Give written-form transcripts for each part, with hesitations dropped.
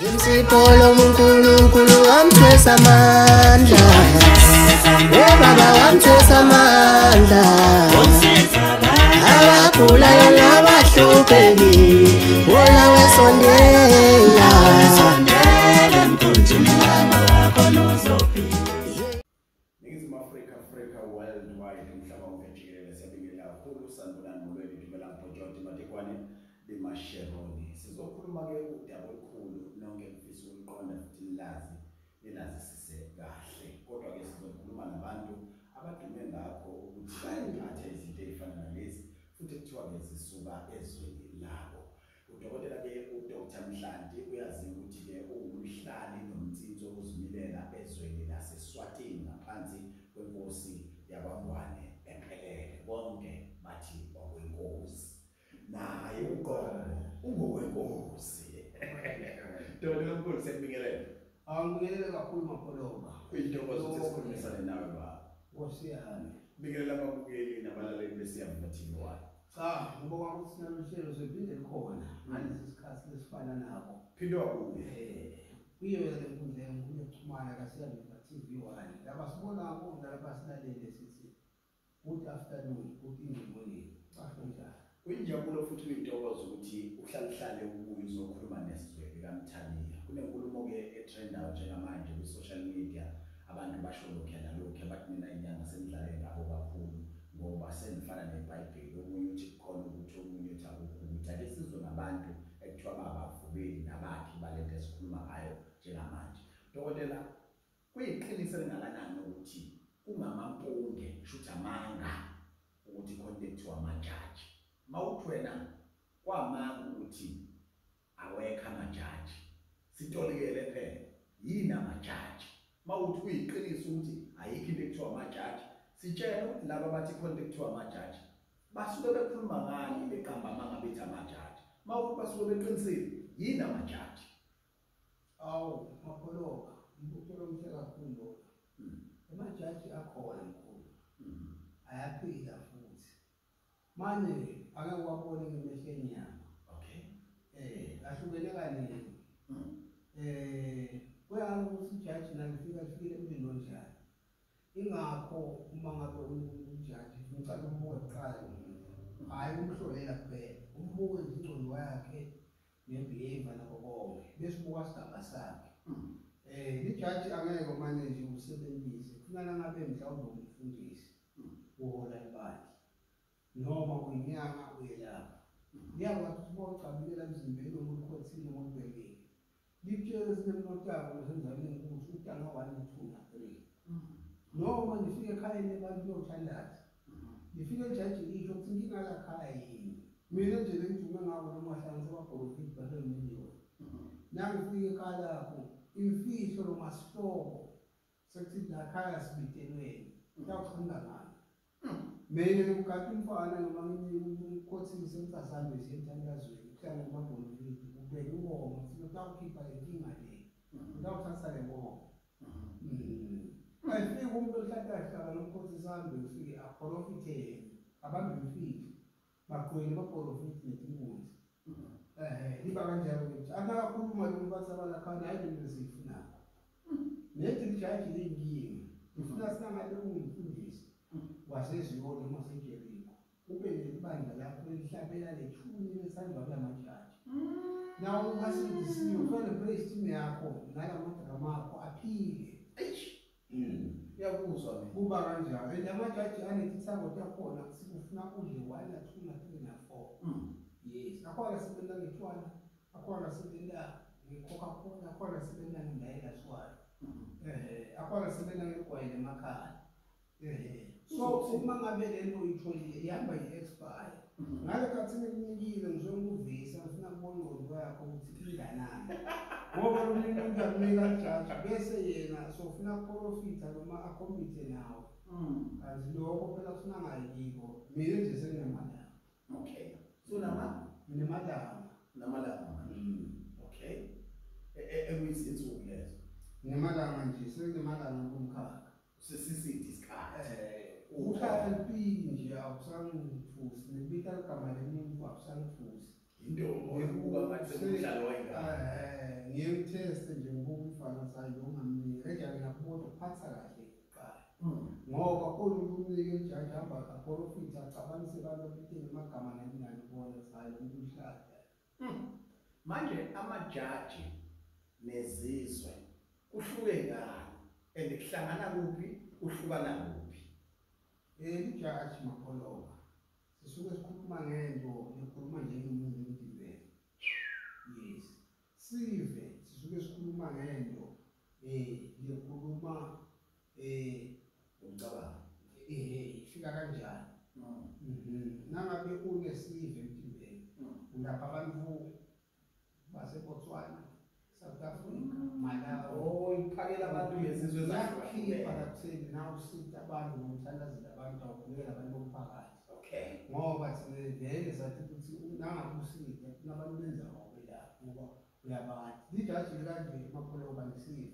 Imsipolo uNkulunkulu wamthwesa amandla. Baba wamthwesa amandla. Abagulayo nabahlupheki wona wesondela. Ningizimu Africa worldwide umhlaba wonke jikelele siyabingelela kakhulu sanibonani molweni Dumela Mpojothi Matekwane beMasheroni. Sizokhuluma ke udaba olukhulu nonke mfisa ukuqonda futhi nilazisise kahle. Kodwa ke sizokhuluma nabantu abadume ngakho ukuthi bayiphathe izinto ezifana nalezi futhi kuthiwa ke zisuka ezweni labo. Udokotela ke uDr Mhlanti uyazi ukuthi ke uwumhlali nomtsinzo uzimilela ezweni laseSwatini ngaphansi kwenkosi yabaNgwane empelele. Bonke bathi okwenkosi. Naye uqobo ungokwenkosi. Dokotela Mkhulu siyabingelela. Ngibingelela kakhulu Mapholoba. Kuyintokozo ukuthi sikhulumisane nawe baba. Nkosi yami. Bingelela ababukeli nabalaleli beSiyabonga TV1. Cha, ngoba ukuthi nalohlelo sephinde likhona ngalesi sikhathi lesifana nabo. Phindwa kuye. Kuyo le nkundla yokuxhumana kaSiyabonga TV1. Laba sibona konke lapha silalele sithi good afternoon, good evening. Basho njalo. Kuyinjabulo futhi kuyintokozo ukuthi uhlale ubuye uzokhuluma nesizwe likaMthaniya. Kunenkulumo ke etrendayo njengamanje ku-social media. Abantu basho lokho nalokho abathi mina inyanga senidlale ngabo kakhulu ngoba senifana neBhayibheli. Omunye uthi khona ukuthi omunye uthi akukho ukuthi ake sizwe nabantu ekuthiwa babavubeli nabakhi balento esikhuluma ngayo njengamanje. Dokotela, kuyiqiniso elingakanani ukuthi kungamampunge shutha amanga ukuthi khona ekuthiwa amajaji. Mawuthi wena kwamanga ukuthi awekho amajaji sitolikele phela yini amajaji. Mawuthi kuyiqiniso ukuthi ayikho into ekuthiwa amajaji sitshela ukuthi laba bathi khona ekuthiwa amajaji basuke bekhuluma ngani beqamba amanga bethi amajaji. Mawuthi basuke beqinisile yini amajaji. Awu Mapholoba, ngikuthola umhle kakhulu lokho. Amajaji akhona mkhulu. Ayaphila futhi. Manje ake wabone ngemehlo enyama. Okay. Ahlukene kaningi. Kuyalo ukuthi ijaji nalifika lifike empilo njani. Ingakho uma ngabe ujaji ngicela umbuke kuqala. Hayi umhlolela kuphela. Umbuke ingcondo yakhe nebehavior nakho konke. Bese ubuka isigaba sakhe. Ijaji angeke manje usebenzise. Kufanele ngabe mhlawumbe umfundisi. Uhola imali. Noma uyinyanga uyelapha. Ngiyakwazi ukuthi bocabukela emzimbeni omukhothini omubekile. Litshele sinemnotabo nasendaweni enkulu udanga 1 2 3. Noma nifike ekhaya nebantu beyothandaza. Nifike ejaji lisho ukuthi inkinga la khaya yini. Mina nje lengidume ngabo noma hlanganisa abaprofit balemiliyoni. Nangifike ekhaya lapho imfihlo lomasipoko sekuthi la khaya sibitelweni. Uyakukhanda ngani? Mina ngikade umfana noma ngikhothini semthasambe sentandazweni kuhlala ngamaprofit ubeke ubonga uzokukhipha inkinga le. Uzawuthatha le bonga. Ayifike umuntu ohlala nomkhosi sambe ufike aprofite abantu befike bagcwele baprofit netinkunzi. Liba kanjalo ukuthi akakhuluma lo bathi abalakhana hayi into ezifuna. Nethi ijaji lenkinga ufuna sinangale ungumfundisi waseziyona noma seJeriko. Kube nebandla lapho lihlabela lethuni lesandla kwamajaji. Nawo ungasindisiwe ufane praise team yakho nalamadrama akho aphile. Uyakuzwa mina. Kuba kanjalo. Amajaji anetithango takhona sikufuna udle 1 2 3 na 4. Yes. Akhona sebenza ngethwana, akhona sebenza ngeCoca-Cola, akhona sebenza ngendayela swala. Akhona sebenza ngegwayile emakhaya. So uma ngabe lento uyitholile ihamba i-expire. Ngale khathi ngikunikile ngizokuvisa ngifuna kubona ingqondo yakho ukuthi inganani. Ngoba lo muntu uyakunika jaji bese yena sofuna profit noma akompete nawe. Kanti lokho phela ufuna ngayiko. Mina nje senginemali. Okay. So Namalanga. Okay. Ekuyizithuko lezo. Namalanga nje sengimalanga kumkhakha. Sisithi isikhathi. Uhlala nje awusangithusi nebika igama lemuntu awusangithusi. Into oyibuka ngathi semidlalo wayingaka. ngiyemteste nje ngoba umfana sayo ongamnika enjani nakubona uphatha kahle kuqala ngoba olunike ijaji hamba kaprofit acabanise abantu emagama nani bona sayo umhlaba manje amajaji nezizwe kuhluke ngani kuhlangana kuphi kuhlukana kuphi ijaji makholoba sisuke sikhuluma ngento ekhuluma njengomuntu emdibeni yes sive sisuke sikhuluma ngento lekhuluma ngicabanga ifika kanjani nangabe unesive emdibeni lapha abantu baseBotswana South Africa Malawi iphakela abantu ngezizwe zakhipha kakutheni nawe usiza abantu ngomthandazela abantu awubukela abantu bomphakathi okay ngoba thina vele sathi ukuthi nangabe usida kunabantu benza ngobe la ngoba uyabathi lijaji kanje makholoba nisive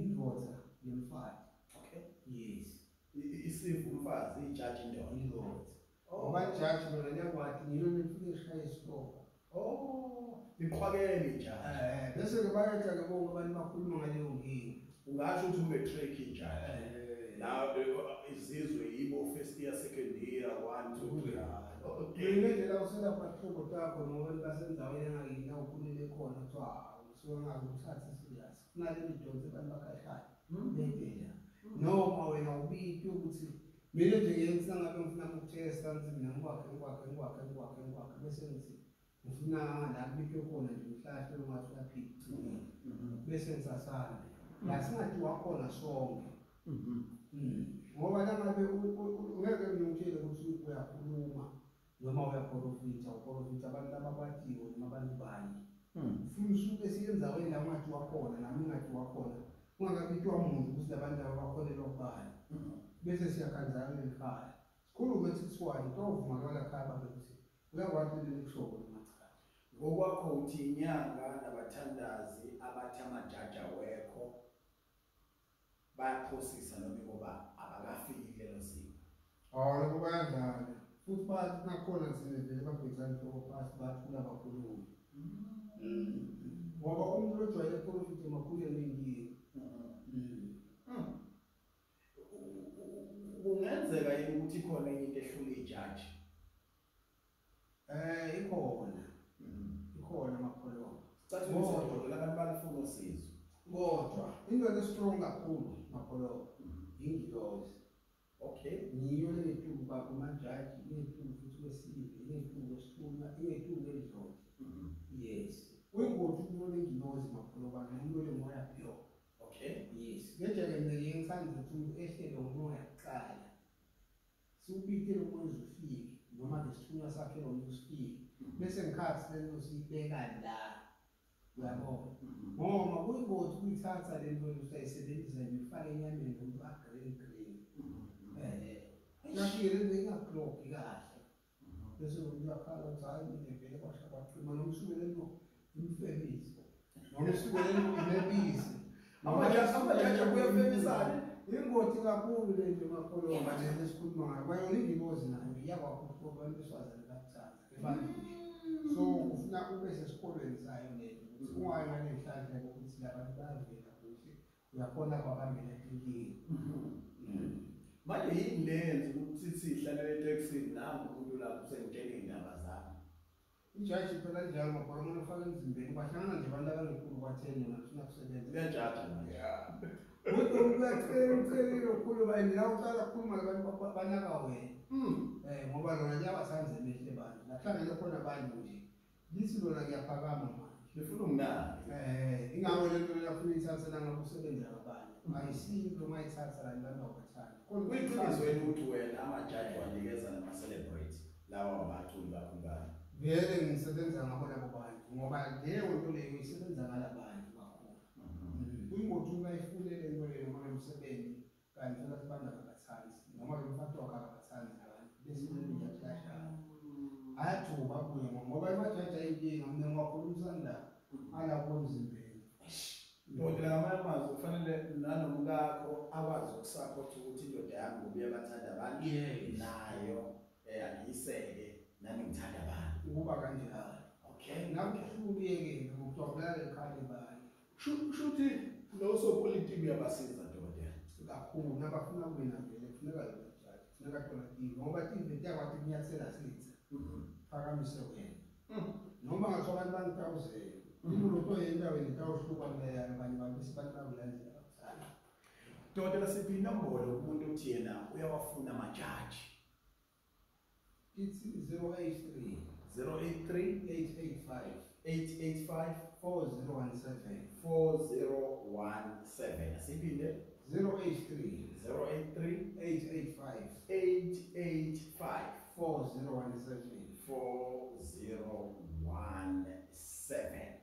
indvodza yomfazi okay yes isivu umfazi ijaji indvodza ngoba ijaji lona liyakwati ngilo nifike eshaye isihloko iqhwakele ijaji bese ke bayatha ke bonke abantu bakhuluma ngaleyo nkinga ungasho ukuthi unge-track ijaji la izizwe yibo first year second year 1 2 3 ngendlela uselapha hlobo takho ngoba basendaweni engakini awukhulele khona kuthiwa usuke ngakuthatha serious kunaleli donse abantu bakashaya bebhela noma wena ubiki ukuthi mina nje ngiyengisangabe ngifuna ukutesta ngithi mina ngikwakhe bese ngithi ngifuna la kubike khona nje umhlahle ongathi uyaphika bese ngisasana la singathi wakhona sonke ngoba langabe ungeke ngiyongitshele ukuthi uyakhuluma noma uyaprofita uprofita abantu abakwatiwe noma abantu banye ufuna usuke siyenzaweni la ungathi wakhona nami ungathi wakhona ungakabitwa umuntu ukuthi abantu abakholelwa kubani bese siyakhanzana ekhaya sikhulu ukuthi kuthiwani tovuma kwala khaya babethi uyakwazi lekushobo lemachaka ngokwakho uthi inyanga nabathandazi abathi amajaji awekho bayaphosisa noma ngoba abakafiki lelo zinga lokho bayadlala futhi bathi nakhona sinevele babhekisana inhloko phasi bathula abakhulumi ngoba umuntu ojwayele profit emakhuleni engingi kungenzeka yini ukuthi khona enye into ehlula ijaji ikhona makholwa cathi ukuthi abantu balafuna usizo kodwa into estrong kakhulu makholwa ingilosi okay niyo lethuba bakho majaji lethuba futhi wesibili lethuba wesifuna lethuba elidlodla yes uyingothi umuntu engilosi makholwa nomuntu olemoya pure okay yes ngejeke ngiyengithanda ukuthi umuntu ehlele umoya kuqala siubike lo moya uzufike noma lesithunywa sakhe lo moya usifike bese ngikhathi lento siyibeka la uyabona ngoba kuyingothi ukuyithatha lento usayisebenzisa nje ufake enyameni ngoba green nakile ngingakloki kahle bese uyakhala ukuthi hayi ngivele kwasha kwaqhuma noma usukele lo imfebisi noma usukele lo imebisi amajaji kuyafemisana ingoti kakhulu le nje makholwa nje esikhuluma ngayo bayona ingibozi nayo iyakwakhulu abantu besifazane kakuthanda ebantwini so ufuna ube sesikolweni sayo lento ukuthi ungayi ngale nhlanhla ukuthi labantu bayavela kuhle uyakhona kwabambela inkingi manje yini lenze ukuthi sihlale eTexini nangu umuntu lapho usengitshela indaba zami ijaji phela njalo makholwa umuntu ufaka emzimbeni bahlangana nje abantu abanekhulu kwatheni nafuna kusebenza uyajaja manje kodwa uyacelile ukukhuluma and la uhlala khuluma labantu banaka wena ngoba lona liyabasanze emehle abantu lahlangene khona abantu nje lithi lona kuyaphakama manje lifuna umnandi ingako lento lafuna ithatha nangakusebenza ngabanye ayisinto mayithatha la abantu abathanda kuyiqiniso yini ukuthi wena amajaji wanikeza nama-celebrate lawa abaculi bakho ngani vele ngisebenza ngabo labo bantu ngoba leyo nto leyo isebenza ngala bantu kakhulu kuyingothi ungayifune le nto leyo noma umsebenzi kanti phela sibanda kabathanzi noma lo mfati wakhe akabathanzi abantu bese ijaji kashaya ayathuka kuye ngoba imajaji ayinkinga mina ngiwakhulumisana alapho emzimbeni ndoda ngamanye amazwi kufanele nanomkakho akwazi ukusapotha ukuthi indoda yami ngoba uyabathanda abantu nayo angiyiseke nami ngithanda abantu ukuba kanjalo okay nakuhluleke ngokuthi udokotela lekhaya bani Shuthi lo sopolitiki uyabasiza dokotela. kakhulu nabafuna kuwena vele kufuneka lo jaji kufuneka thola tive ngoba tive iyakwathi kunyathela sithi phakamise wena noma ngathiwa abantu bani-1000 umuntu oyendaweni tawuhluka kuleya abanye bantu besibantu bakulandela kabuthana. Dokotela siphi inombolo umuntu uthi yena uyawafuna amajaji? It's 083 083 885 885 4017 4017. Siphinde 083 083 885 885 4017 4017.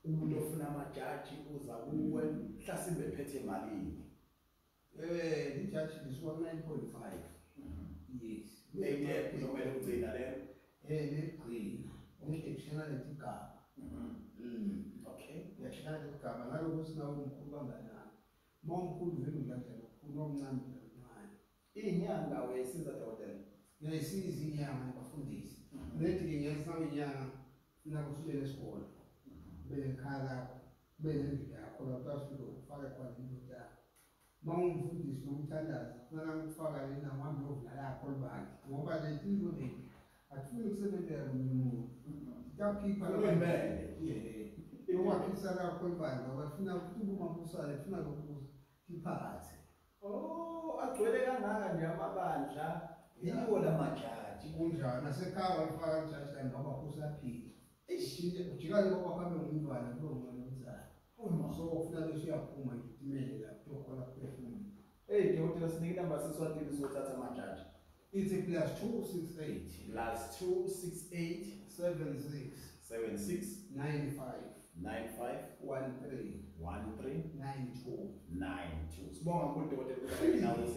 Umuntu ofuna amajaji uza kuwe mhlasimbe ephethe malini? Ijaji lisuka 9.5. Yes. Maybe kumele ugcina leyo. Legcina. Ungishela letigaba. Okay. Yashela letigaba ngalokho sinawo umkhulu banganani. Momkhulu vele ulandela ukhulu omncane kancane. Inyanga wesiza dokotela. Ngiyayisiza inyanga ngibafundisi. Nethi ngiyayisiza inyanga nakusukela esikole. Bekhaya lapho benendlu yakho lapho asuke ufake khona into yakho. Mawumfundisi nomthandaza kufanele ukufaka lena ngwambe lapho libandla ngoba le nto le akufuni ukusebenzela umuntu. Takhipha imele. Yowakhisa lapho libandla bafuna ukubuma kusale funa lokubuza iphakathi. Oh, agcwele kangaka nje amabandla yiwo lamajaji. Kunjani nasekhaya walifaka ijaji ngoba kusaphila. Ishinde ujikale ngoba kabe umntwana lo mntwana umzali. So ufuna bese uyaphuma itimele lapho khona kuphefumula. Hey dokotela sinike inamba seswatini sothatha amajaji. It's a +268 +268 76 76 95 95 13 13 92. 92. Sibonga kakhulu dokotela ukuthi nawe